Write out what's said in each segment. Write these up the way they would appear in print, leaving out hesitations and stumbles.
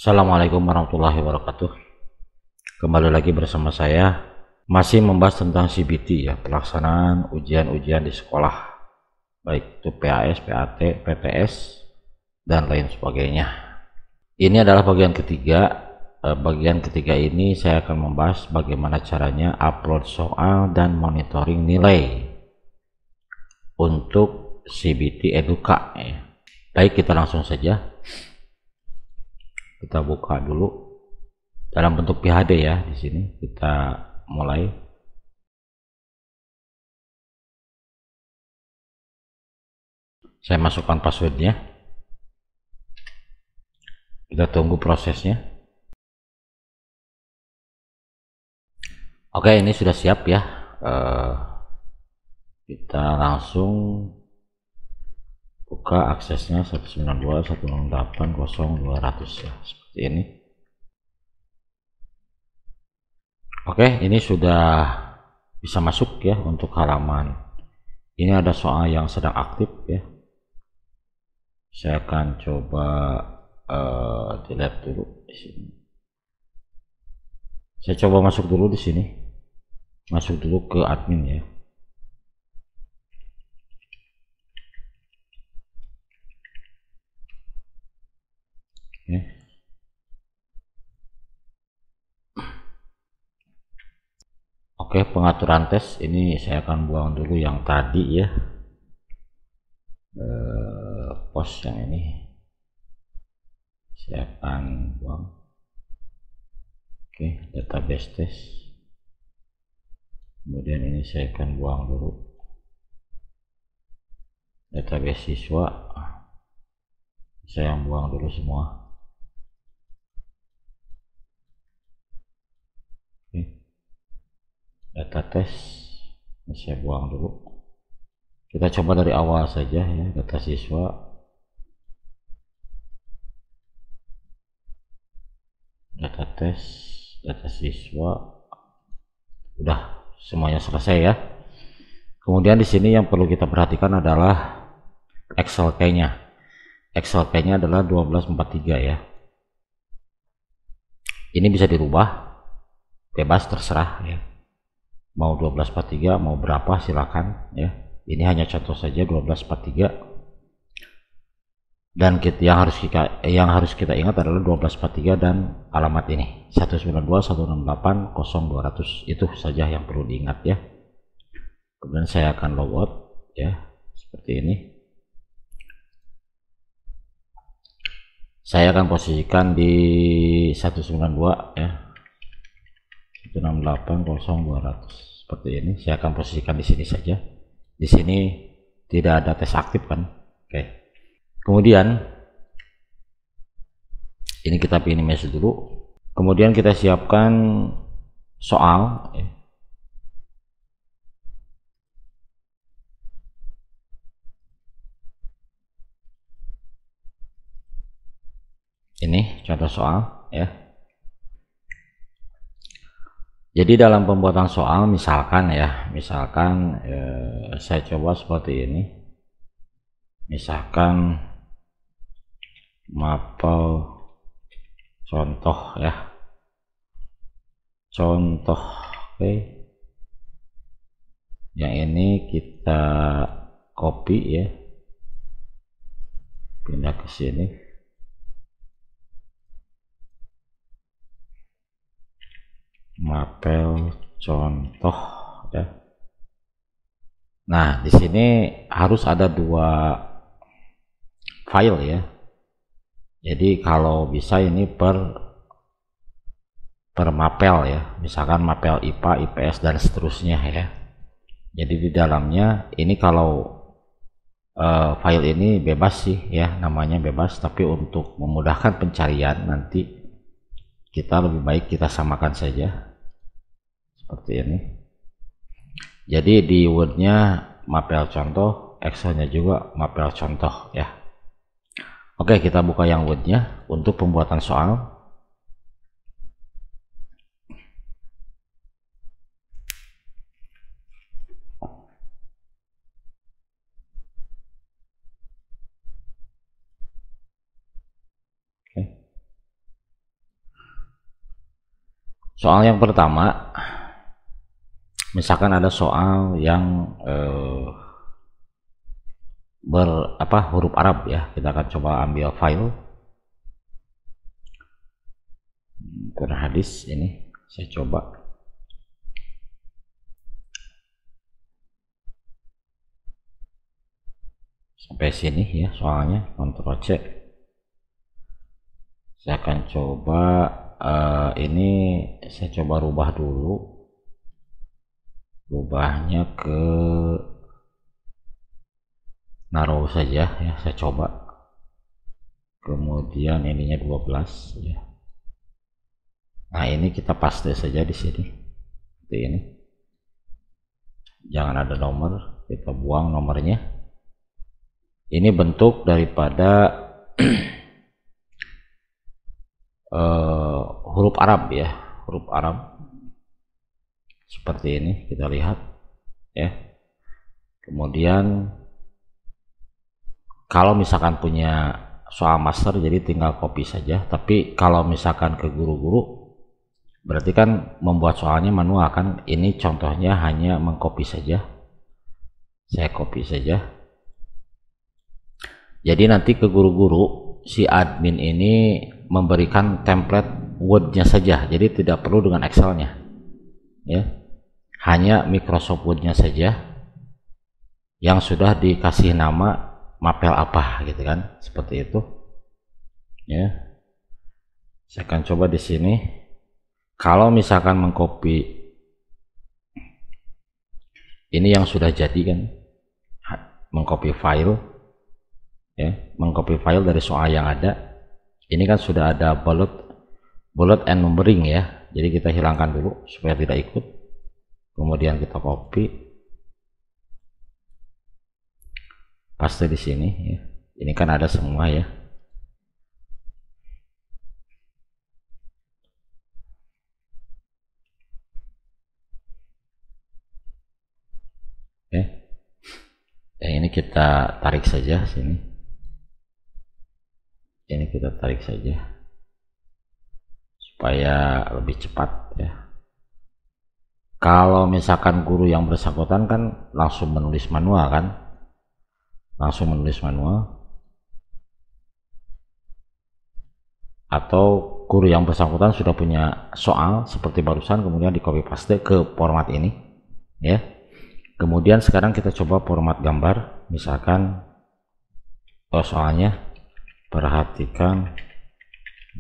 Assalamualaikum warahmatullahi wabarakatuh. Kembali lagi bersama saya, masih membahas tentang CBT ya, pelaksanaan ujian-ujian di sekolah, baik itu PAS, PAT, PTS, dan lain sebagainya. Ini adalah bagian ketiga. Bagian ketiga ini saya akan membahas bagaimana caranya upload soal dan monitoring nilai untuk CBT Eduka ya. Baik, kita langsung saja. Kita buka dulu dalam bentuk PHD ya. Di sini kita mulai. Saya masukkan passwordnya. Kita tunggu prosesnya. Oke, ini sudah siap ya. Kita langsung buka aksesnya 192.168.0.200 ya, seperti ini. Oke, ini sudah bisa masuk ya untuk halaman. Ini ada soal yang sedang aktif ya. Saya akan coba delete dulu di sini. Saya coba masuk dulu di sini. Masuk dulu ke admin ya. Oke, pengaturan tes ini saya akan buang dulu yang tadi ya. Post yang ini saya akan buang. Oke, database test. Kemudian ini saya akan buang dulu database siswa. Saya buang dulu semua. Oke. Data tes ini saya buang dulu. Kita coba dari awal saja ya, data siswa. Data tes, data siswa. Udah semuanya selesai ya. Kemudian di sini yang perlu kita perhatikan adalah Excel key-nya. Excel key-nya adalah 1243 ya. Ini bisa dirubah, bebas terserah ya. Mau 1243, mau berapa silakan ya. Ini hanya contoh saja 1243. Dan yang harus kita ingat adalah 1243 dan alamat ini 192.168.0.200, itu saja yang perlu diingat ya. Kemudian saya akan logout ya, seperti ini. Saya akan posisikan di 192 ya, 168.0.200 seperti ini. Saya akan posisikan di sini saja. Di sini tidak ada tes aktif kan. Oke. Kemudian ini kita minimize dulu. Kemudian kita siapkan soal. Ini contoh soal ya. Jadi dalam pembuatan soal misalkan saya coba seperti ini. Misalkan mapel contoh ya, contoh. Oke, yang ini kita copy ya, pindah ke sini. Mapel contoh ya. Nah, di sini harus ada dua file ya. Jadi kalau bisa ini per mapel ya, misalkan mapel IPA, IPS dan seterusnya ya. Jadi di dalamnya ini kalau file ini bebas sih ya, namanya bebas, tapi untuk memudahkan pencarian nanti kita lebih baik kita samakan saja seperti ini. Jadi di Word-nya mapel contoh, Excel-nya juga mapel contoh ya. Oke, kita buka yang Word-nya untuk pembuatan soal. Oke. Soal yang pertama, misalkan ada soal yang huruf Arab ya, kita akan coba ambil file Quran hadis ini, saya coba. Sampai sini ya soalnya, Ctrl C. Saya akan coba ini saya coba rubah dulu, rubahnya ke naruh saja ya, saya coba. Kemudian ininya 12 ya. Nah, ini kita paste saja di sini seperti ini, jangan ada nomor, kita buang nomornya. Ini bentuk daripada huruf Arab ya, huruf Arab seperti ini, kita lihat ya. Kemudian kalau misalkan punya soal master jadi tinggal copy saja, tapi kalau misalkan ke guru-guru berarti kan membuat soalnya manual kan. Ini contohnya hanya mengcopy saja, saya copy saja. Jadi nanti ke guru-guru si admin ini memberikan template Word-nya saja, jadi tidak perlu dengan Excel-nya ya, hanya Microsoft Word-nya saja yang sudah dikasih nama mapel apa gitu kan, seperti itu ya. Saya akan coba di sini. Kalau misalkan mengcopy ini yang sudah jadi kan, mengcopy file ya, mengcopy file dari soal yang ada, ini kan sudah ada bullet and numbering ya, jadi kita hilangkan dulu supaya tidak ikut. Kemudian kita copy, paste di sini ya. Ini kan ada semua ya. Oke. Ya, ini kita tarik saja sini. Ini kita tarik saja supaya lebih cepat ya. Kalau misalkan guru yang bersangkutan kan langsung menulis manual kan, langsung menulis manual, atau guru yang bersangkutan sudah punya soal seperti barusan kemudian di copy paste ke format ini ya. Kemudian sekarang kita coba format gambar, misalkan soalnya perhatikan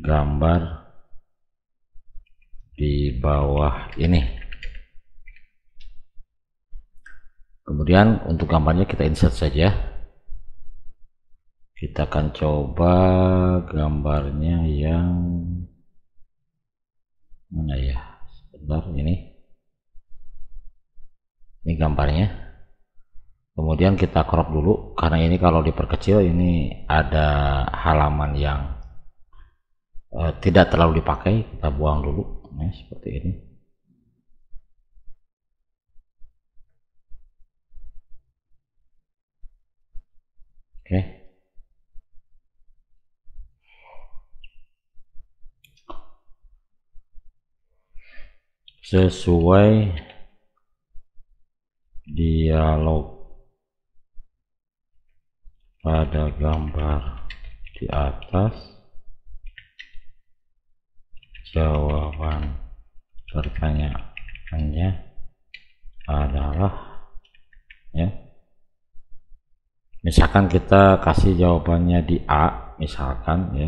gambar di bawah ini. Kemudian untuk gambarnya kita insert saja. Kita akan coba gambarnya yang mana ya, sebentar, ini gambarnya. Kemudian kita crop dulu karena ini kalau diperkecil ini ada halaman yang tidak terlalu dipakai, kita buang dulu nah, seperti ini. Oke. Sesuai dialog pada gambar di atas, jawaban pertanyaannya adalah ya. Misalkan kita kasih jawabannya di A misalkan ya.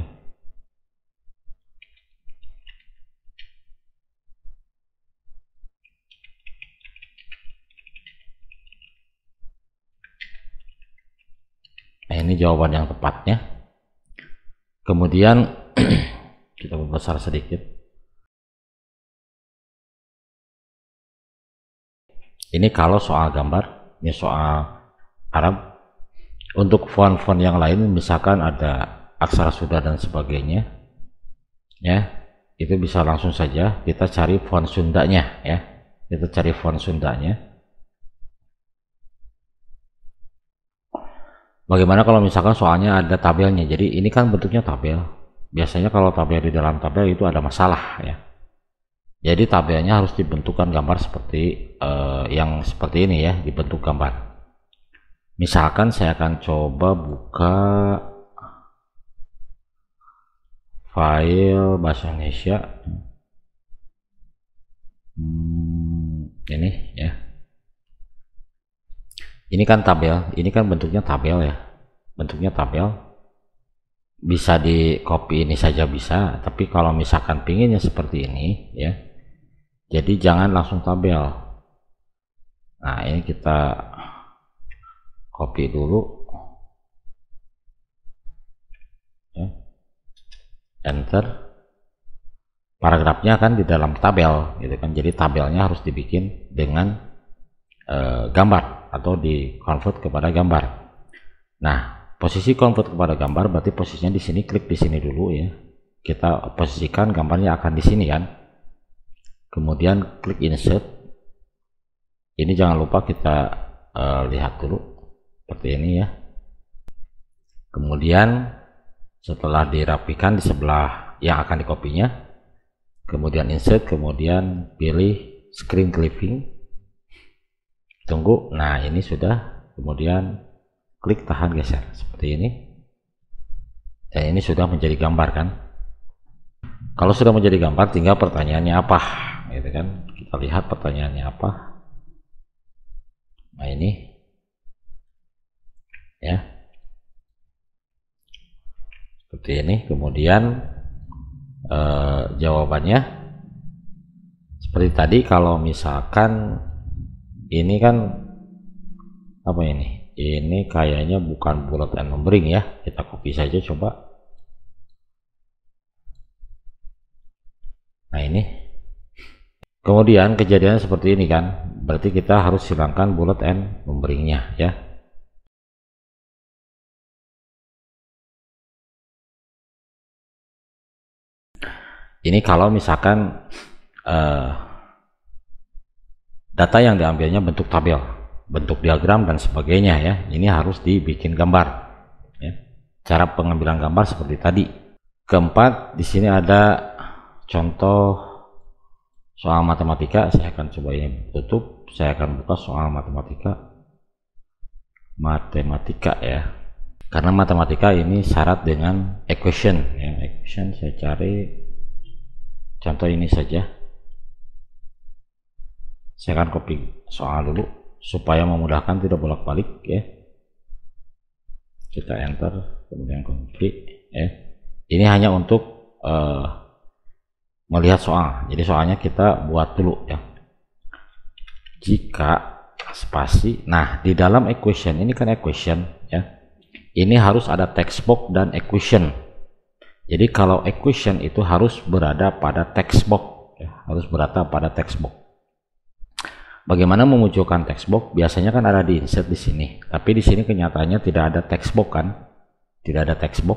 Nah, ini jawaban yang tepatnya. Kemudian kita membesar sedikit. Ini kalau soal gambar, ini soal Arab. Untuk font-font yang lain misalkan ada aksara Sunda dan sebagainya ya, itu bisa langsung saja kita cari font Sundanya ya. Kita cari font Sundanya. Bagaimana kalau misalkan soalnya ada tabelnya? Jadi ini kan bentuknya tabel. Biasanya kalau tabel di dalam tabel itu ada masalah ya. Jadi tabelnya harus dibentukkan gambar seperti yang seperti ini ya, dibentuk gambar. Misalkan saya akan coba buka file bahasa Indonesia. Ini ya. Ini kan tabel, ini kan bentuknya tabel ya. Bentuknya tabel. Bisa di copy ini saja bisa, tapi kalau misalkan pinginnya seperti ini ya. Jadi jangan langsung tabel. Nah, ini kita copy dulu. Ya. Enter. Paragrafnya kan di dalam tabel gitu kan. Jadi tabelnya harus dibikin dengan gambar atau di convert kepada gambar. Nah, posisi convert kepada gambar berarti posisinya di sini, klik di sini dulu ya. Kita posisikan gambarnya akan di sini kan. Kemudian klik insert. Ini jangan lupa kita lihat dulu seperti ini ya. Kemudian setelah dirapikan di sebelah yang akan dikopinya, kemudian insert, kemudian pilih screen clipping. Tunggu. Nah, ini sudah. Kemudian klik tahan geser seperti ini. Dan ini sudah menjadi gambar kan. Kalau sudah menjadi gambar, tinggal pertanyaannya apa gitu kan. Kita lihat pertanyaannya apa. Nah, ini ya seperti ini. Kemudian jawabannya seperti tadi. Kalau misalkan ini kan apa ini kayaknya bukan bullet and numbering ya, kita copy saja coba. Nah, ini kemudian kejadiannya seperti ini kan, berarti kita harus hilangkan bullet and numberingnya ya. Ini kalau misalkan data yang diambilnya bentuk tabel, bentuk diagram dan sebagainya ya, ini harus dibikin gambar ya. Cara pengambilan gambar seperti tadi. Keempat, di sini ada contoh soal matematika. Saya akan coba ini tutup, saya akan buka soal matematika ya, karena matematika ini syarat dengan equation ya. Equation, saya cari contoh ini saja. Saya akan copy soal dulu supaya memudahkan, tidak bolak-balik ya. Kita enter, kemudian copy ya. Ini hanya untuk melihat soal. Jadi soalnya kita buat dulu ya. Jika spasi, nah di dalam equation ini kan equation ya. Ini harus ada text box dan equation. Jadi kalau equation itu harus berada pada text box ya, harus berada pada text box. Bagaimana memunculkan text box? Biasanya kan ada di insert di sini, tapi di sini kenyataannya tidak ada text box kan, tidak ada text box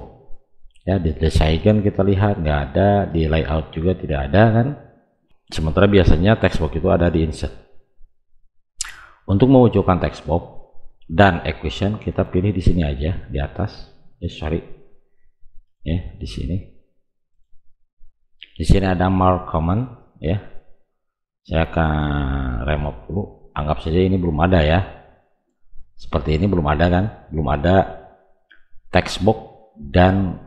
ya. Di desain kan kita lihat nggak ada, di layout juga tidak ada kan, sementara biasanya text box itu ada di insert. Untuk memunculkan text box dan equation, kita pilih di sini aja di atas ya, ya, di sini ada mark common ya. Saya akan remove dulu, anggap saja ini belum ada ya, seperti ini belum ada kan, belum ada text box dan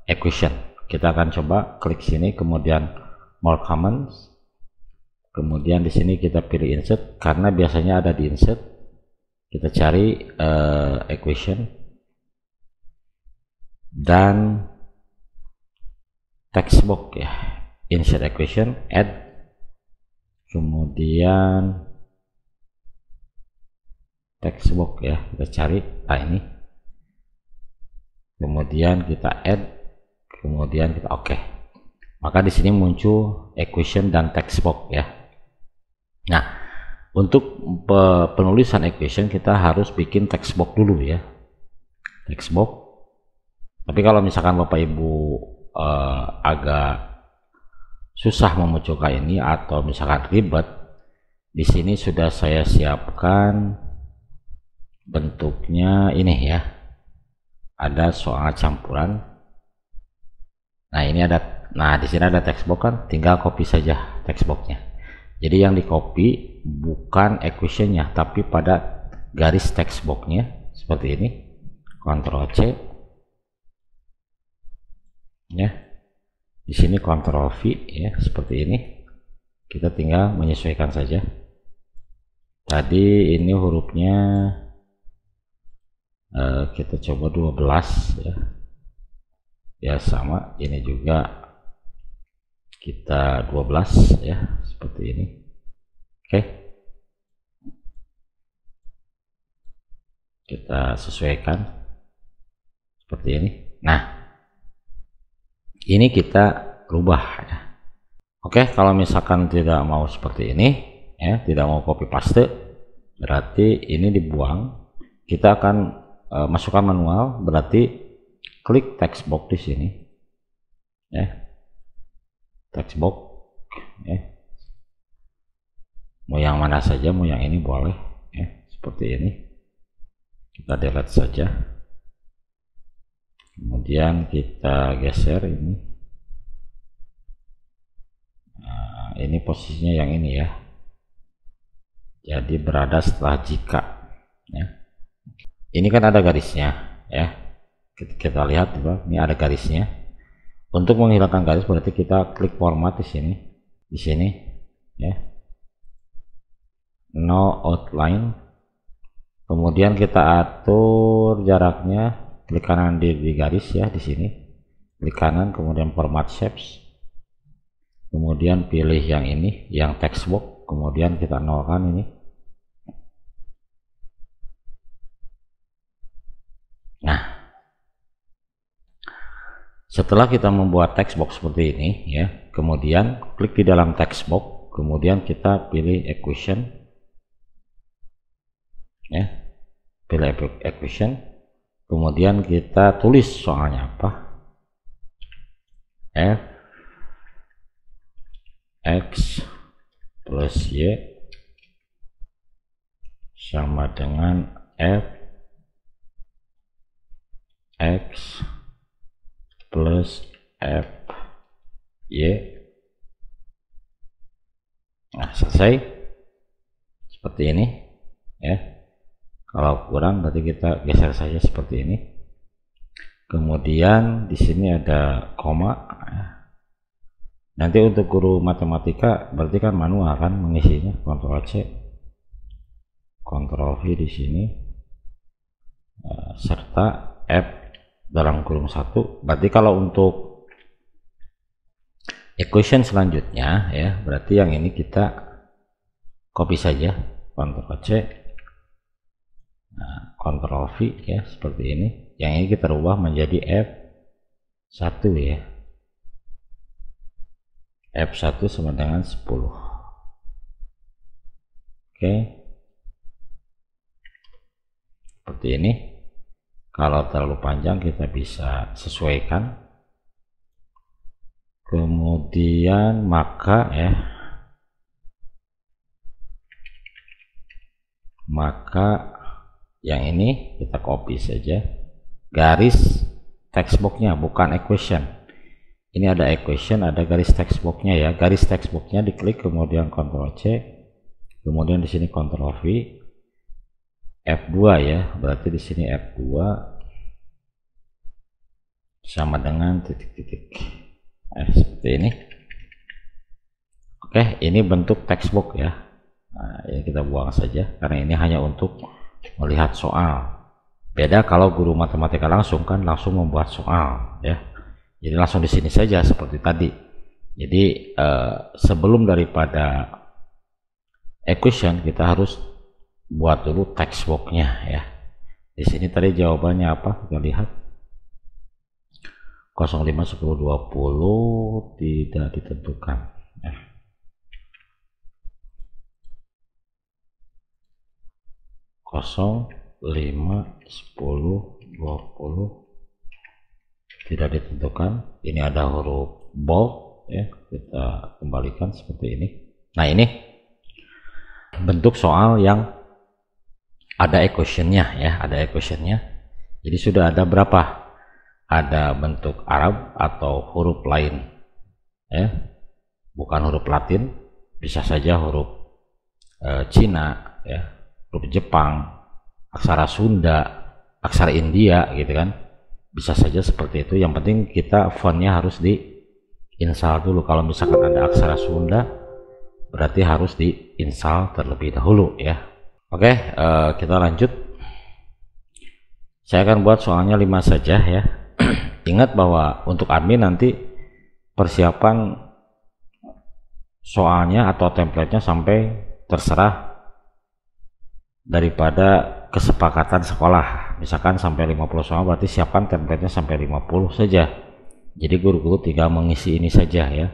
equation. Kita akan coba klik sini, kemudian more comments, kemudian di sini kita pilih insert, karena biasanya ada di insert. Kita cari equation dan text box ya, insert equation, add, kemudian text box ya, kita cari ini, kemudian kita add, kemudian kita oke. Maka di sini muncul equation dan text box ya. Nah, untuk penulisan equation kita harus bikin text box dulu ya, text box. Tapi kalau misalkan Bapak Ibu agak susah memunculkan ini atau misalkan ribet, di sini sudah saya siapkan bentuknya ini ya, ada soal campuran. Nah, ini ada, nah di sini ada text box kan, tinggal copy saja text boxnya. Jadi yang di copy bukan equationnya tapi pada garis text boxnya seperti ini. Ctrl C ya, di sini Ctrl V ya, seperti ini. Kita tinggal menyesuaikan saja. Tadi ini hurufnya kita coba 12 ya. Ya sama, ini juga kita 12 ya, seperti ini. Oke. Kita sesuaikan seperti ini. Nah, ini kita rubah ya. Oke, kalau misalkan tidak mau seperti ini ya, tidak mau copy paste, berarti ini dibuang. Kita akan masukkan manual, berarti klik text box di sini ya, text box ya, mau yang mana saja, mau yang ini boleh ya, seperti ini. Kita delete saja, kemudian kita geser ini. Nah, ini posisinya yang ini ya, jadi berada setelah jika ya. Ini kan ada garisnya ya, kita lihat juga ini ada garisnya. Untuk menghilangkan garis berarti kita klik format di sini ya, no outline, kemudian kita atur jaraknya, klik kanan di garis ya, di sini klik kanan, kemudian format shapes, kemudian pilih yang ini, yang text box, kemudian kita nolkan ini. Nah, setelah kita membuat text box seperti ini ya, kemudian klik di dalam text box, kemudian kita pilih equation ya, pilih equation, kemudian kita tulis soalnya apa, f x plus y sama dengan f x plus f y. Nah, selesai seperti ini ya. Kalau kurang berarti kita geser saja seperti ini. Kemudian di sini ada koma. Nanti untuk guru matematika berarti kan manual kan mengisinya, Ctrl C, Ctrl V di sini, serta F dalam kurung 1. Berarti kalau untuk equation selanjutnya ya, berarti yang ini kita copy saja, Ctrl C, Ctrl V ya, seperti ini. Yang ini kita rubah menjadi F1 ya, F1 sama dengan 10. Oke, seperti ini. Kalau terlalu panjang kita bisa sesuaikan. Kemudian maka yang ini kita copy saja garis text boxnya, bukan equation. Ini ada equation, ada garis text boxnya ya. Garis text boxnya diklik, kemudian Ctrl C, kemudian di sini Ctrl V, F2 ya, berarti di sini F2 sama dengan titik-titik seperti ini. Oke, ini bentuk text box ya. Nah, ini kita buang saja karena ini hanya untuk melihat soal. Beda kalau guru matematika langsung kan langsung membuat soal ya. Jadi langsung di sini saja seperti tadi. Jadi sebelum daripada equation kita harus buat dulu text box-nya ya. Di sini tadi jawabannya apa? Kita lihat 05 10 20 tidak ditentukan ya. 05 10 20 tidak ditentukan. Ini ada huruf bold ya, kita kembalikan seperti ini. Nah, ini bentuk soal yang ada equationnya ya, ada equationnya. Jadi sudah ada berapa? Ada bentuk Arab atau huruf lain ya, bukan huruf Latin, bisa saja huruf Cina, ya, huruf Jepang, aksara Sunda, aksara India, gitu kan, bisa saja seperti itu. Yang penting kita fontnya harus diinstal dulu. Kalau misalkan ada aksara Sunda, berarti harus diinstal terlebih dahulu, ya. Oke, kita lanjut. Saya akan buat soalnya 5 saja, ya. Ingat bahwa untuk admin nanti persiapan soalnya atau templatenya sampai terserah daripada kesepakatan sekolah. Misalkan sampai 50 soal, berarti siapkan templatenya sampai 50 saja. Jadi guru-guru tinggal mengisi ini saja, ya.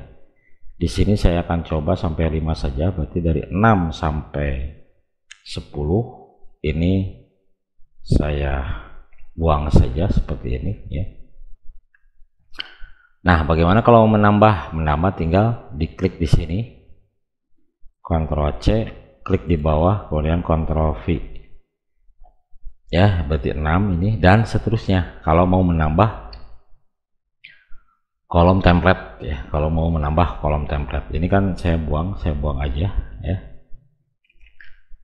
Di sini saya akan coba sampai 5 saja, berarti dari 6 sampai 10 ini saya buang saja seperti ini, ya. Nah, bagaimana kalau menambah? Menambah tinggal diklik di sini, Ctrl C, klik di bawah, kemudian Ctrl V. Ya, berarti 6 ini dan seterusnya. Kalau mau menambah kolom template, ya, kalau mau menambah kolom template. Ini kan saya buang aja, ya.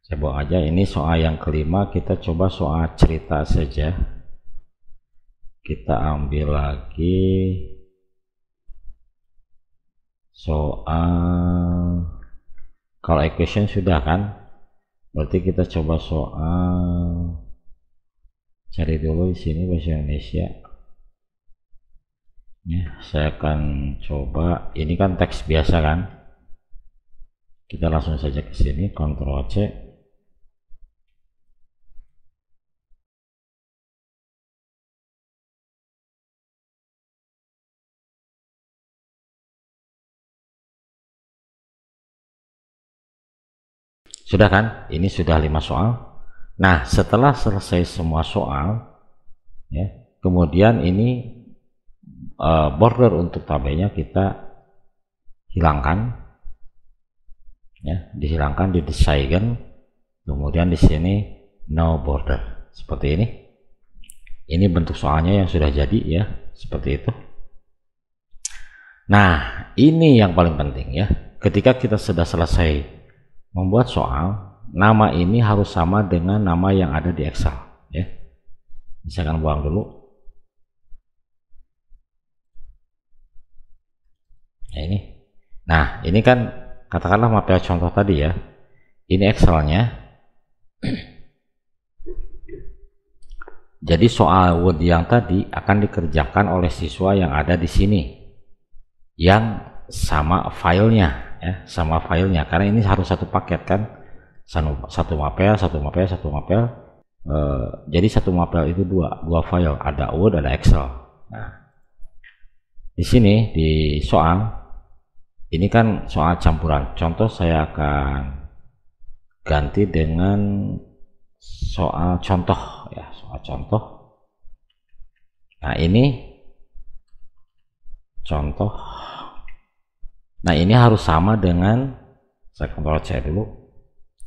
Saya buang aja. Ini soal yang kelima, kita coba soal cerita saja. Kita ambil lagi soal, kalau equation sudah kan, berarti kita coba soal, cari dulu di sini bahasa Indonesia, ya. Saya akan coba, ini kan teks biasa kan, kita langsung saja ke sini, Ctrl C, sudah kan, ini sudah 5 soal. Nah, setelah selesai semua soal, ya, kemudian ini border untuk tabelnya kita hilangkan, ya, dihilangkan, didesain, kemudian di sini no border, seperti ini. Ini bentuk soalnya yang sudah jadi, ya, seperti itu. Nah, ini yang paling penting, ya. Ketika kita sudah selesai membuat soal, nama ini harus sama dengan nama yang ada di Excel, ya. Misalkan buang dulu. Nah, ini. Nah, ini kan katakanlah mapel contoh tadi, ya. Ini Excelnya. Jadi soal Word yang tadi akan dikerjakan oleh siswa yang ada di sini, yang sama filenya, ya, sama filenya, karena ini harus satu paket kan, satu mapel. Jadi satu mapel itu dua file, ada Word, ada Excel. Nah, di sini di soal ini kan soal campuran. Contoh saya akan ganti dengan soal contoh, ya, soal contoh. Nah, ini contoh. Nah, ini harus sama dengan, saya Ctrl C dulu.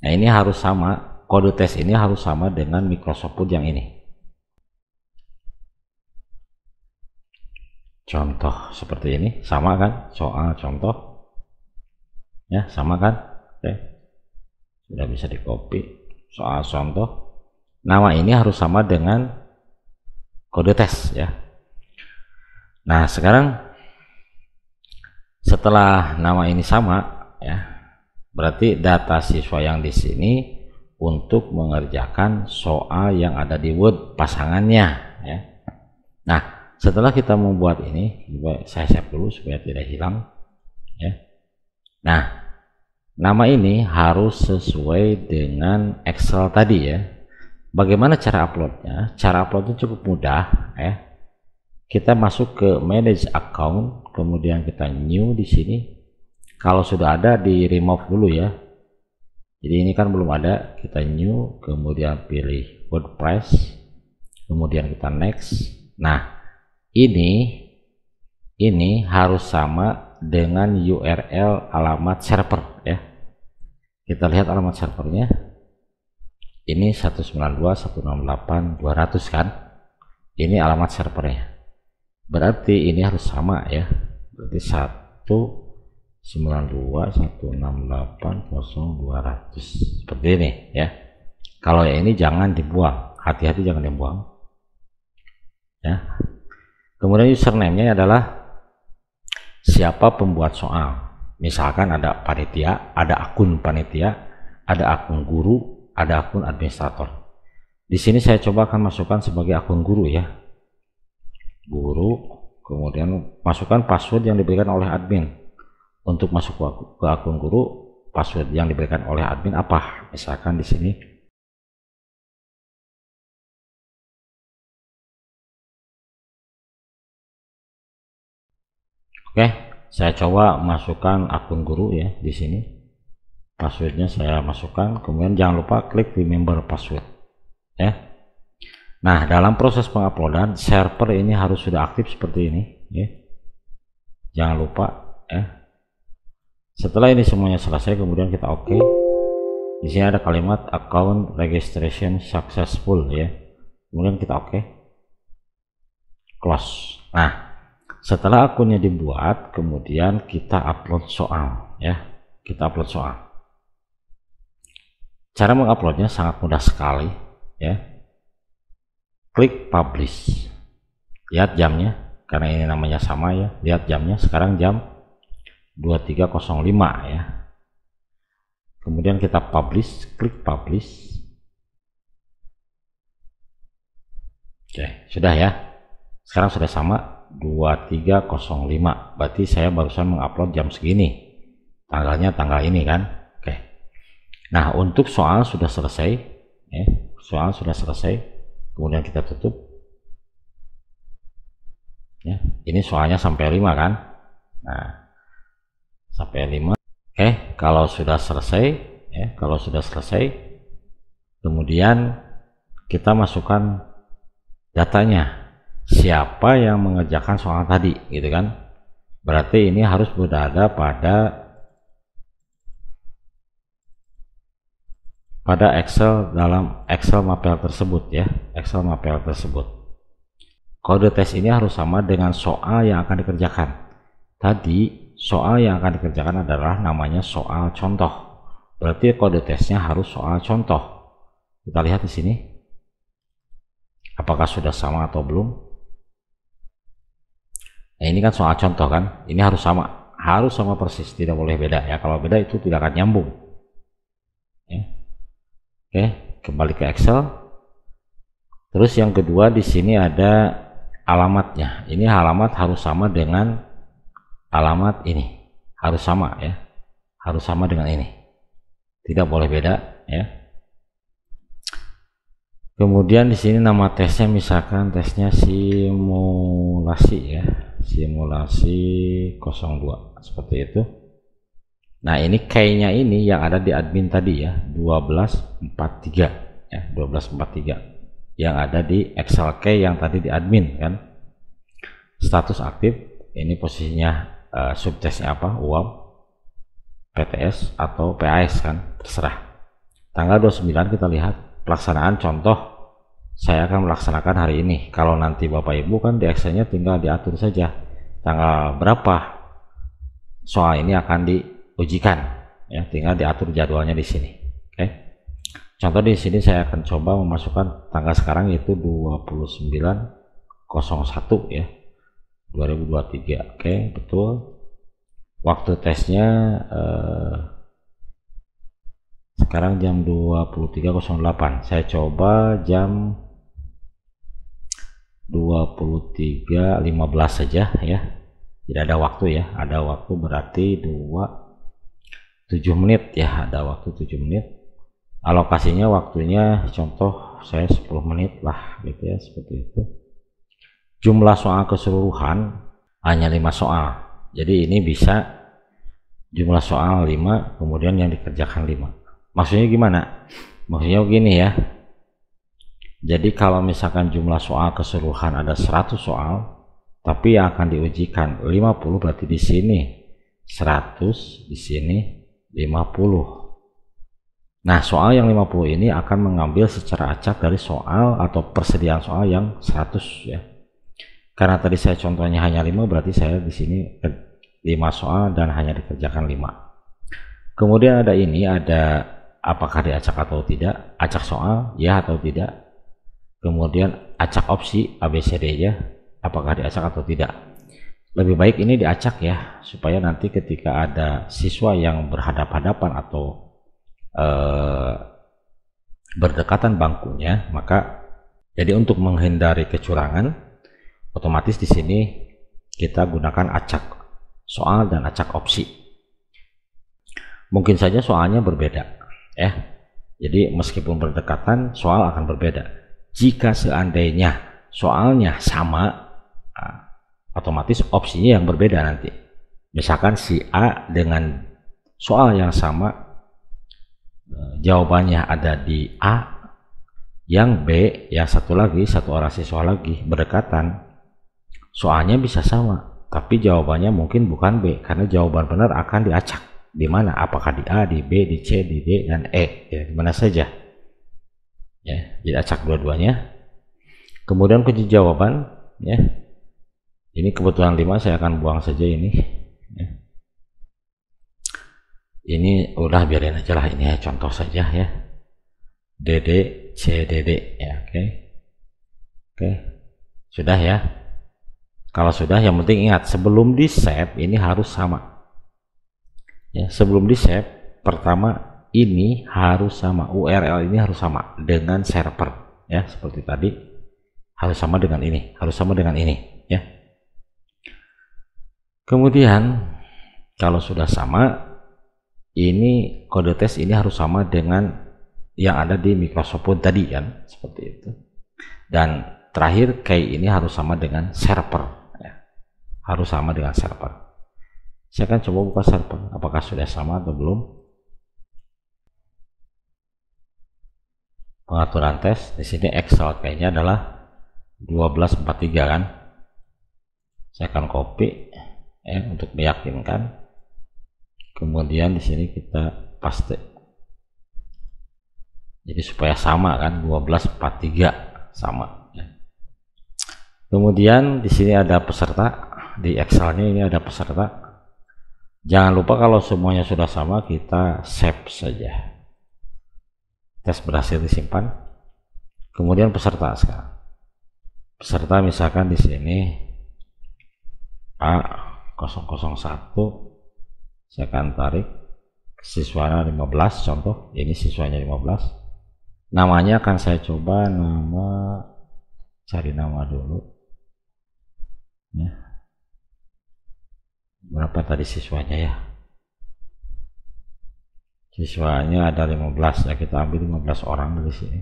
Nah, ini harus sama, kode tes ini harus sama dengan Microsoft Word yang ini. Contoh seperti ini, sama kan? Soal contoh, ya, sama kan? Oke, sudah bisa di copy. Soal contoh, nama ini harus sama dengan kode tes, ya. Nah, sekarang setelah nama ini sama, ya, berarti data siswa yang di sini untuk mengerjakan soal yang ada di Word pasangannya, ya. Nah, setelah kita membuat ini, saya save dulu supaya tidak hilang, ya. Nah, nama ini harus sesuai dengan Excel tadi, ya. Bagaimana cara uploadnya? Cara uploadnya cukup mudah, ya. Kita masuk ke manage account, kemudian kita new di sini. Kalau sudah ada di remove dulu, ya. Jadi ini kan belum ada, kita new, kemudian pilih WordPress, kemudian kita next. Nah, ini harus sama dengan URL alamat server, ya. Kita lihat alamat servernya. Ini 192.168.200 kan. Ini alamat servernya. Berarti ini harus sama, ya. Berarti 1 92.168.0.200 seperti ini ya. Kalau yang ini jangan dibuang, hati-hati jangan dibuang ya. Kemudian username-nya adalah siapa pembuat soal. Misalkan ada panitia, ada akun panitia, ada akun guru, ada akun administrator. Di sini saya coba akan masukkan sebagai akun guru ya, guru. Kemudian masukkan password yang diberikan oleh admin. Untuk masuk ke akun guru, password yang diberikan oleh admin apa? Misalkan di sini oke, saya coba masukkan akun guru ya di sini. Passwordnya saya masukkan, kemudian jangan lupa klik remember password ya. Nah, dalam proses penguploadan server ini harus sudah aktif seperti ini ya. Jangan lupa ya. Setelah ini semuanya selesai, kemudian kita oke. Di sini ada kalimat account registration successful ya. Kemudian kita oke. Close. Nah, setelah akunnya dibuat, kemudian kita upload soal ya. Kita upload soal. Cara menguploadnya sangat mudah sekali ya. Klik publish. Lihat jamnya, karena ini namanya sama ya. Lihat jamnya, sekarang jam 23.05 ya. Kemudian kita publish, klik publish. Oke, sudah ya. Sekarang sudah sama 23.05, berarti saya barusan mengupload jam segini, tanggalnya tanggal ini kan. Oke, nah untuk soal sudah selesai ya. Soal sudah selesai, kemudian kita tutup ya. Ini soalnya sampai 5 kan. Nah, sampai 5. Oke, kalau sudah selesai ya, kalau sudah selesai, kemudian kita masukkan datanya. Siapa yang mengerjakan soal tadi gitu kan. Berarti ini harus berada pada Excel, dalam Excel mapel tersebut ya, Excel mapel tersebut. Kode tes ini harus sama dengan soal yang akan dikerjakan. Tadi soal yang akan dikerjakan adalah namanya soal contoh. Berarti kode tesnya harus soal contoh. Kita lihat di sini. Apakah sudah sama atau belum? Nah, ini kan soal contoh kan, ini harus sama persis, tidak boleh beda ya. Kalau beda itu tidak akan nyambung ya. Oke, kembali ke Excel. Terus yang kedua di sini ada alamatnya. Ini alamat harus sama dengan alamat ini, harus sama ya, harus sama dengan ini, tidak boleh beda ya. Kemudian di sini nama tesnya, misalkan tesnya simulasi ya, simulasi 02 seperti itu. Nah, ini key-nya ini yang ada di admin tadi ya, 1243 ya, 1243 yang ada di Excel key yang tadi di admin kan. Status aktif, ini posisinya subtesnya apa, UAP, PTS atau PAS kan, terserah. Tanggal 29 kita lihat pelaksanaan contoh. Saya akan melaksanakan hari ini. Kalau nanti Bapak Ibu kan di Excel-nya tinggal diatur saja tanggal berapa soal ini akan diujikan ya, tinggal diatur jadwalnya di sini. Oke. Contoh di sini saya akan coba memasukkan tanggal sekarang yaitu 29.01 ya, 2023. Oke, betul. Waktu tesnya sekarang jam 23.08. Saya coba jam 23.15 saja ya. Tidak ada waktu ya, ada waktu berarti 7 menit ya, ada waktu 7 menit. Alokasinya waktunya contoh saya 10 menit lah gitu ya, seperti itu. Jumlah soal keseluruhan hanya 5 soal. Jadi ini bisa jumlah soal 5, kemudian yang dikerjakan 5. Maksudnya gimana? Maksudnya begini ya. Jadi kalau misalkan jumlah soal keseluruhan ada 100 soal, tapi yang akan diujikan 50, berarti di sini 100, di sini 50. Nah, soal yang 50 ini akan mengambil secara acak dari soal atau persediaan soal yang 100 ya. Karena tadi saya contohnya hanya 5, berarti saya di sini 5 soal dan hanya dikerjakan 5. Kemudian ada ini, ada apakah diacak atau tidak, acak soal ya atau tidak. Kemudian acak opsi ABCD ya, apakah diacak atau tidak. Lebih baik ini diacak ya, supaya nanti ketika ada siswa yang berhadap-hadapan atau berdekatan bangkunya, maka jadi untuk menghindari kecurangan, otomatis di sini kita gunakan acak soal dan acak opsi. Mungkin saja soalnya berbeda ya, jadi meskipun berdekatan soal akan berbeda. Jika seandainya soalnya sama, otomatis opsinya yang berbeda nanti. Misalkan si A dengan soal yang sama, jawabannya ada di A, yang B, yang satu orang siswa lagi berdekatan, soalnya bisa sama, tapi jawabannya mungkin bukan B, karena jawaban benar akan diacak. Di mana? Apakah di A, di B, di C, di D, dan E, ya, di mana saja. Ya, jadi acak dua-duanya. Kemudian kunci jawaban, ya. Ini kebetulan 5, saya akan buang saja ini. Ya. Ini udah biarin aja lah, ini ya contoh saja ya. DD, CDD ya, oke. Oke. Sudah ya. Kalau sudah, yang penting ingat sebelum di save ini harus sama. Ya, sebelum di save pertama ini harus sama, URL ini harus sama dengan server ya, seperti tadi harus sama dengan ini, harus sama dengan ini ya. Kemudian kalau sudah sama, ini kode tes ini harus sama dengan yang ada di Microsoft Word tadi kan, seperti itu. Dan terakhir key ini harus sama dengan server ya. Harus sama dengan server. Saya akan coba buka server, apakah sudah sama atau belum. Pengaturan tes di sini Excel kayaknya adalah 1243 kan. Saya akan copy ya untuk meyakinkan. Kemudian di sini kita paste. Jadi supaya sama kan, 1243 sama ya. Kemudian di sini ada peserta, di Excelnya ini ada peserta. Jangan lupa kalau semuanya sudah sama kita save saja. Tes berhasil disimpan. Kemudian peserta sekarang. Peserta misalkan di sini A001, saya akan tarik siswanya 15 contoh, ini siswanya 15. Namanya akan saya coba cari nama dulu ya. Berapa tadi siswanya ya? Siswanya ada 15 ya, kita ambil 15 orang dari sini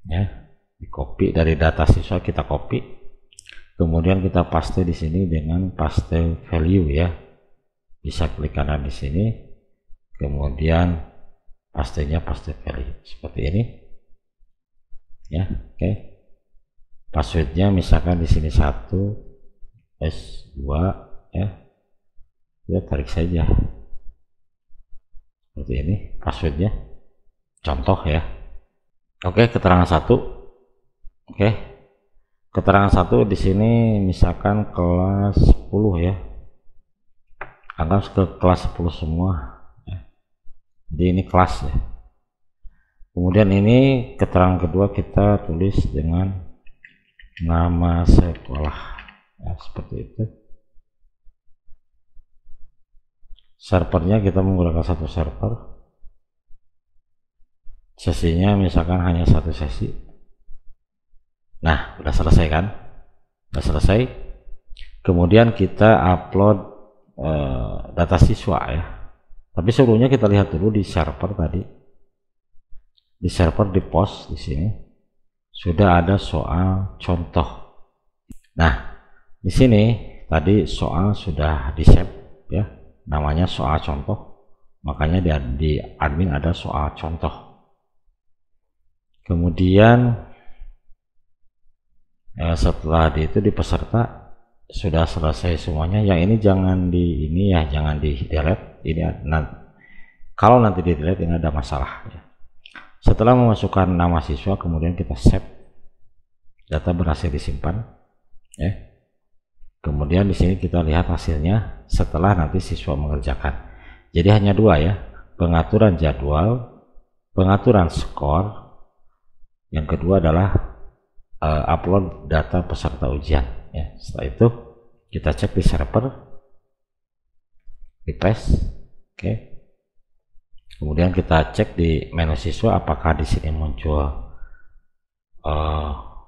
ya. Di copy dari data siswa, kita copy, kemudian kita paste di sini dengan paste value ya. Bisa klik kanan di sini, kemudian pastenya paste value seperti ini ya. Oke, passwordnya misalkan di sini 1 S2 ya. Ya tarik saja seperti ini passwordnya, contoh ya. Oke, keterangan 1. Oke, keterangan 1 di sini misalkan kelas 10 ya, anggap ke kelas 10 semua ya. Jadi ini kelas ya. Kemudian ini keterangan kedua kita tulis dengan nama sekolah ya, seperti itu. Servernya kita menggunakan satu server, sesinya misalkan hanya satu sesi. Nah, udah selesai kan? Udah selesai. Kemudian kita upload data siswa ya. Tapi sebelumnya kita lihat dulu di server tadi. Di server di post di sini sudah ada soal contoh. Nah, di sini tadi soal sudah di save ya. Namanya soal contoh. Makanya di admin ada soal contoh. Kemudian setelah itu di peserta sudah selesai semuanya. Yang ini jangan di ini ya, jangan di delete ini. Kalau nanti di delete ini ada masalah ya. Setelah memasukkan nama siswa, kemudian kita save, data berhasil disimpan ya. Kemudian di sini kita lihat hasilnya setelah nanti siswa mengerjakan. Jadi hanya dua ya, pengaturan jadwal, pengaturan skor. Yang kedua adalah upload data peserta ujian. Ya, setelah itu kita cek di server, refresh, oke. Kemudian kita cek di menu siswa apakah di sini muncul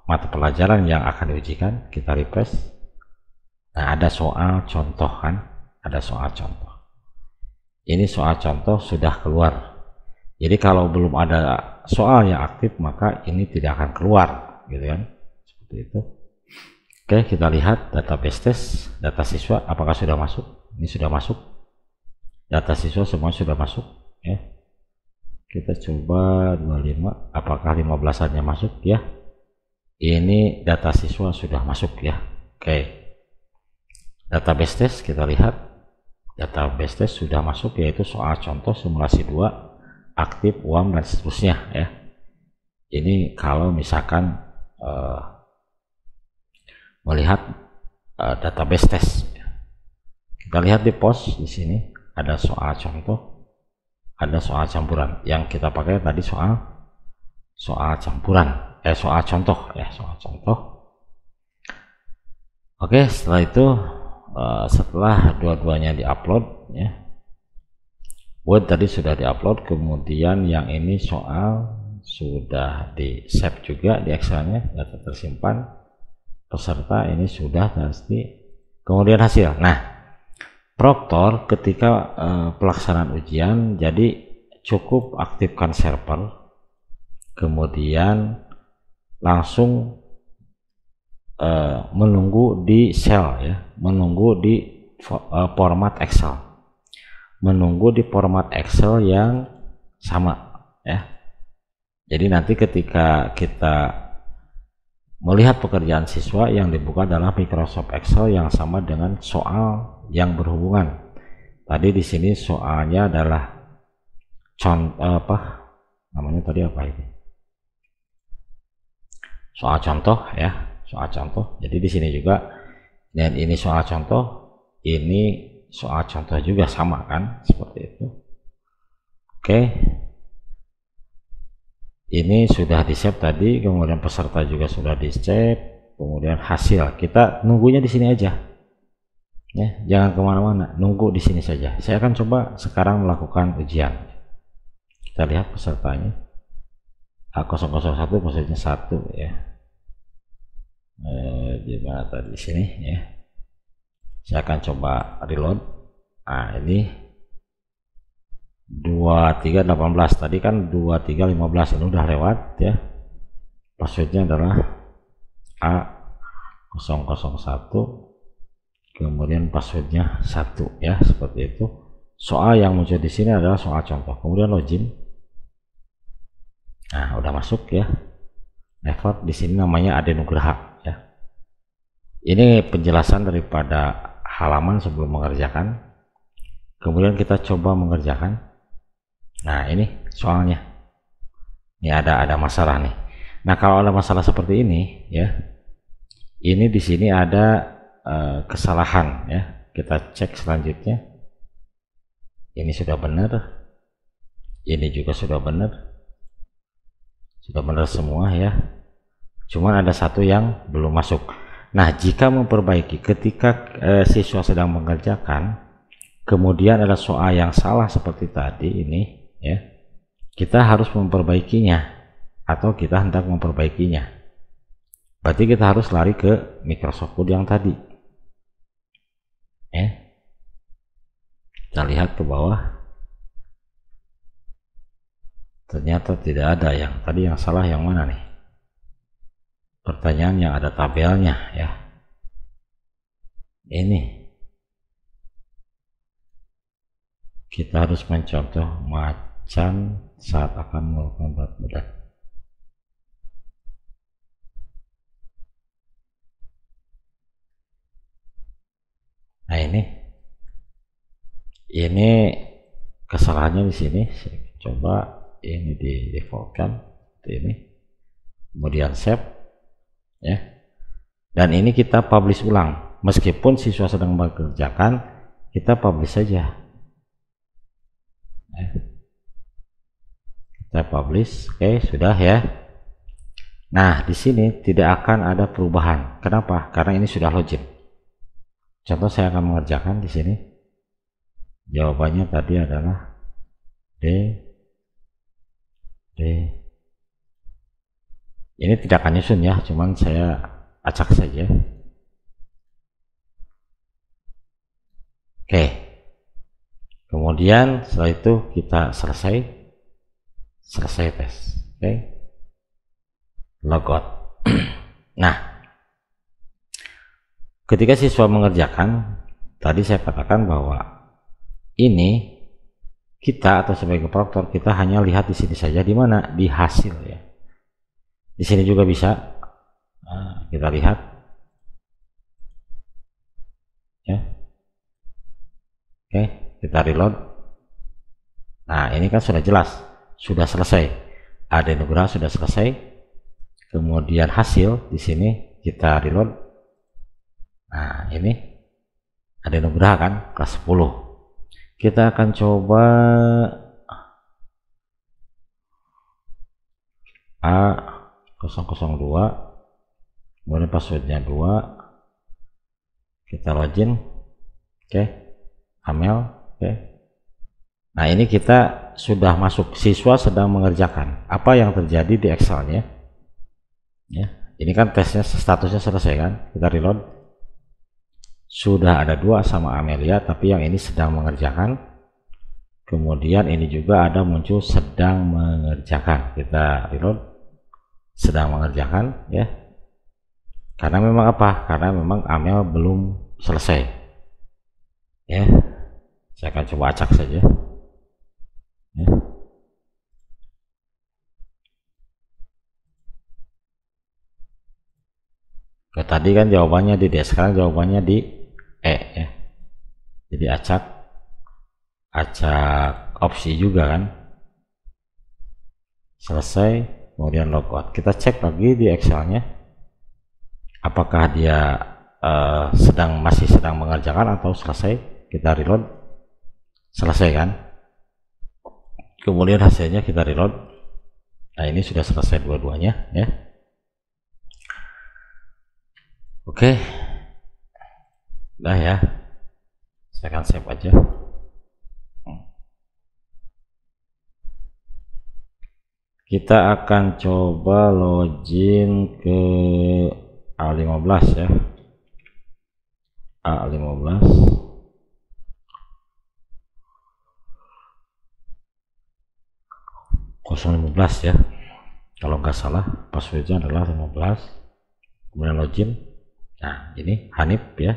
mata pelajaran yang akan diujikan. Kita refresh. Nah, ada soal contoh kan, ada soal contoh. Ini soal contoh sudah keluar. Jadi kalau belum ada soal yang aktif maka ini tidak akan keluar, gitu kan? Seperti itu. Oke, kita lihat database test, data siswa apakah sudah masuk? Ini sudah masuk. Data siswa semua sudah masuk, ya. Kita coba 25, apakah 15-annya masuk ya? Ini data siswa sudah masuk ya. Oke. Database test kita lihat. Database test sudah masuk, yaitu soal contoh simulasi 2, aktif, UAM dan seterusnya ya. Ini kalau misalkan melihat database test. Kita lihat di pos di sini ada soal contoh, ada soal campuran. Yang kita pakai tadi soal campuran, soal contoh ya, soal contoh. Oke, setelah itu setelah dua-duanya diupload ya, Word tadi sudah diupload, kemudian yang ini soal sudah di save juga di Excelnya, data tersimpan. Peserta ini sudah pasti, kemudian hasil. Nah, Proktor ketika pelaksanaan ujian, jadi cukup aktifkan server, kemudian langsung menunggu di cell ya, menunggu di format Excel, menunggu di format Excel yang sama ya. Jadi nanti ketika kita melihat pekerjaan siswa, yang dibuka adalah Microsoft Excel yang sama dengan soal yang berhubungan. Tadi di sini soalnya adalah namanya tadi apa ini? Soal contoh ya, soal contoh. Jadi di sini juga, dan ini soal contoh, ini soal contoh juga sama kan, seperti itu. Oke. Ini sudah di save tadi, kemudian peserta juga sudah di save, kemudian hasil kita nunggunya di sini aja ya, jangan kemana-mana, nunggu di sini saja. Saya akan coba sekarang melakukan ujian. Kita lihat pesertanya A001 maksudnya 1 ya, di mana tadi, di sini ya. Saya akan coba reload. Nah, ini 2318 tadi kan 2315, ini udah lewat ya. Passwordnya adalah A001, kemudian passwordnya 1 ya, seperti itu. Soal yang muncul di sini adalah soal contoh, kemudian login. Nah, udah masuk ya. Effort di sini namanya Ade Nugraha ya. Ini penjelasan daripada halaman sebelum mengerjakan. Kemudian kita coba mengerjakan. Nah, ini soalnya. Ini ada masalah nih. Nah, kalau ada masalah seperti ini ya, ini di sini ada kesalahan ya. Kita cek selanjutnya. Ini sudah benar. Ini juga sudah benar. Sudah benar semua ya. Cuman ada satu yang belum masuk. Nah, jika memperbaiki ketika siswa sedang mengerjakan, kemudian ada soal yang salah seperti tadi ini ya, kita harus memperbaikinya atau kita hendak memperbaikinya. Berarti kita harus lari ke Microsoft Word yang tadi ya. Kita lihat ke bawah, ternyata tidak ada yang tadi. Yang salah yang mana nih? Pertanyaan yang ada tabelnya ya, ini kita harus mencontoh macan saat akan melakukan berat badan. Nah, ini kesalahannya di sini. Saya coba ini di defaultkan seperti ini, kemudian save ya, dan ini kita publish ulang meskipun siswa sedang mengerjakan, kita publish saja. Kita publish, oke, sudah ya. Nah, di sini tidak akan ada perubahan. Kenapa? Karena ini sudah login. Contoh saya akan mengerjakan di sini. Jawabannya tadi adalah D. Ini tidak akan nyusun ya, cuman saya acak saja. Oke. Kemudian setelah itu kita selesai tes. Oke. Logout. Nah, ketika siswa mengerjakan, tadi saya katakan bahwa ini kita atau sebagai proktor kita hanya lihat di sini saja, di mana di hasil ya. Di sini juga bisa kita lihat ya. Oke, kita reload. Nah, ini kan sudah jelas, sudah selesai. Adenugraha sudah selesai. Kemudian hasil di sini kita reload. Nah, ini Adenugraha kan kelas 10. Kita akan coba A002, kemudian passwordnya 2, kita login. Oke, Amel. Oke. Nah, ini kita sudah masuk, siswa sedang mengerjakan. Apa yang terjadi di Excelnya ya, ini kan tesnya statusnya selesai kan, kita reload. Sudah ada 2 sama Amelia, tapi yang ini sedang mengerjakan. Kemudian ini juga ada muncul sedang mengerjakan. Kita reload, sedang mengerjakan ya. Karena memang apa? Karena memang Amel belum selesai ya. Saya akan coba acak saja ya. Tadi kan jawabannya di D, sekarang jawabannya di E ya. Jadi acak opsi juga kan. Selesai, kemudian logout. Kita cek lagi di Excelnya apakah dia masih sedang mengerjakan atau selesai. Kita reload, selesai kan. Kemudian hasilnya kita reload. Nah, ini sudah selesai dua-duanya ya. Oke, udah ya, saya akan save aja. Kita akan coba login ke A15 ya. A15. (015) ya. Kalau nggak salah passwordnya adalah 15. Kemudian login. Nah, ini Hanif ya.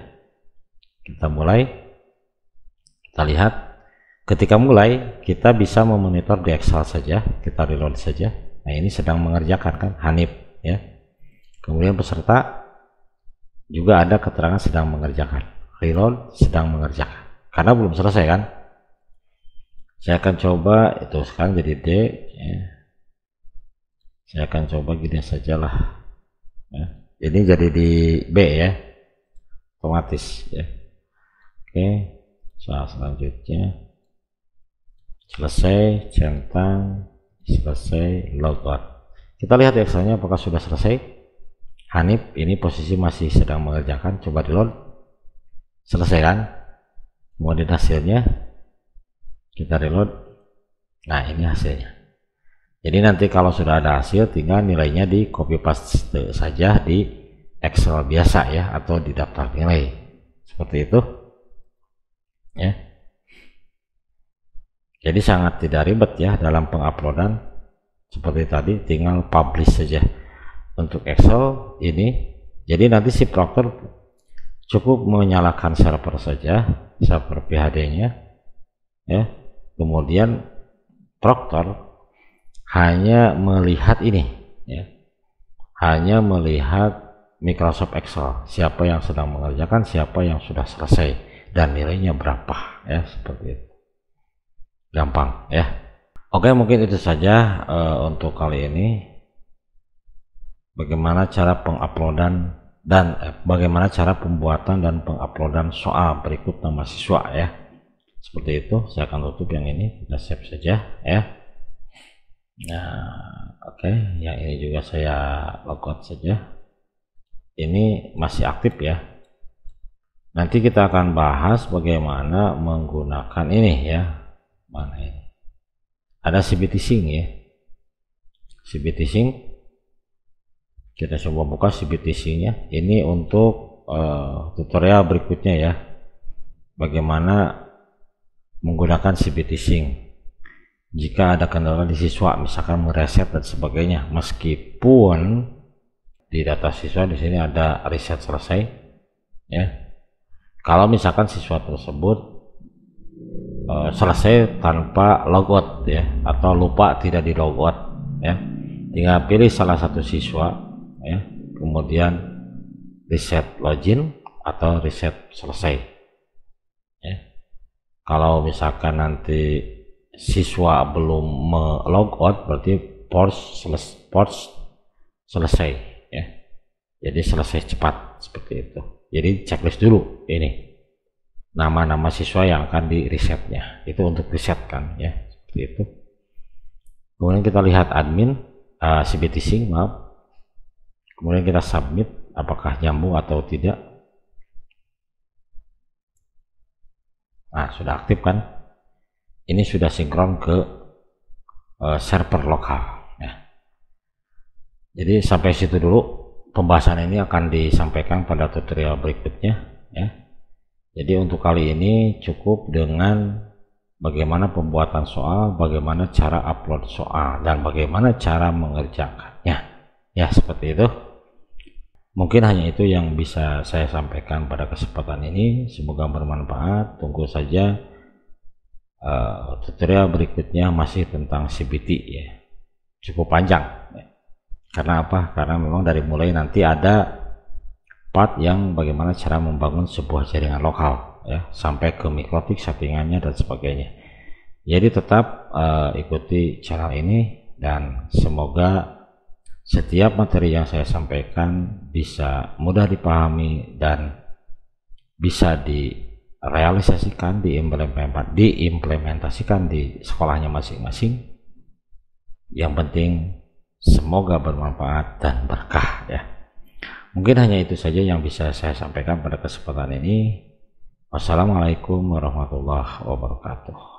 Kita mulai. Kita lihat. Ketika mulai, kita bisa memonitor di Excel saja. Kita reload saja. Nah, ini sedang mengerjakan kan, Hanif ya. Kemudian peserta juga ada keterangan sedang mengerjakan. Reload, sedang mengerjakan. Karena belum selesai kan. Saya akan coba itu sekarang jadi D ya. Saya akan coba gini sajalah ya. Ini jadi di B ya, otomatis ya. Oke, soal selanjutnya selesai, centang, selesai, logout. Kita lihat Excelnya apakah sudah selesai. Hanif ini posisi masih sedang mengerjakan. Coba di load, selesai kan. Kemudian hasilnya kita reload. Nah, ini hasilnya. Jadi nanti kalau sudah ada hasil, tinggal nilainya di copy paste saja di Excel biasa ya, atau di daftar nilai seperti itu ya. Jadi sangat tidak ribet ya dalam penguploadan. Seperti tadi tinggal publish saja untuk Excel ini. Jadi nanti si proktor cukup menyalakan server saja, server PHD-nya ya. Kemudian proktor hanya melihat ini ya, hanya melihat Microsoft Excel, siapa yang sedang mengerjakan, siapa yang sudah selesai, dan nilainya berapa ya, seperti itu. Gampang ya. Oke, mungkin itu saja untuk kali ini. Bagaimana cara penguploadan dan bagaimana cara pembuatan dan penguploadan soal berikut nama siswa ya. Seperti itu. Saya akan tutup yang ini, kita save saja ya. Nah, oke, yang ini juga saya logout saja. Ini masih aktif ya. Nanti kita akan bahas bagaimana menggunakan ini ya. Mana ini? Ada CBT Sync ya. CBT Sync. Kita coba buka CBT Sync-nya. Ini untuk tutorial berikutnya ya. Bagaimana menggunakan CBT Sync. Jika ada kendala di siswa, misalkan mereset dan sebagainya, meskipun di data siswa di sini ada reset selesai ya. Kalau misalkan siswa tersebut selesai tanpa logout ya, atau lupa tidak di logout ya, tinggal pilih salah satu siswa ya, kemudian reset login atau reset selesai ya. Kalau misalkan nanti siswa belum logout, berarti force selesai ya, jadi selesai cepat seperti itu. Jadi checklist dulu ini nama-nama siswa yang akan di resetnya, itu untuk reset kan ya, seperti itu. Kemudian kita lihat admin CBT Sync, maaf, kemudian kita submit apakah nyambung atau tidak. Nah, sudah aktif kan, ini sudah sinkron ke server lokal ya. Jadi sampai situ dulu, pembahasan ini akan disampaikan pada tutorial berikutnya ya. Jadi untuk kali ini cukup dengan bagaimana pembuatan soal, bagaimana cara upload soal, dan bagaimana cara mengerjakannya ya, seperti itu. Mungkin hanya itu yang bisa saya sampaikan pada kesempatan ini. Semoga bermanfaat. Tunggu saja tutorial berikutnya masih tentang CBT ya, cukup panjang ya. Karena apa? Karena memang dari mulai nanti ada part yang bagaimana cara membangun sebuah jaringan lokal ya, sampai ke mikrotik settingannya dan sebagainya. Jadi tetap ikuti channel ini, dan semoga setiap materi yang saya sampaikan bisa mudah dipahami dan bisa direalisasikan, diimplementasikan di sekolahnya masing-masing. Yang penting semoga bermanfaat dan berkah ya. Mungkin hanya itu saja yang bisa saya sampaikan pada kesempatan ini. Wassalamualaikum warahmatullahi wabarakatuh.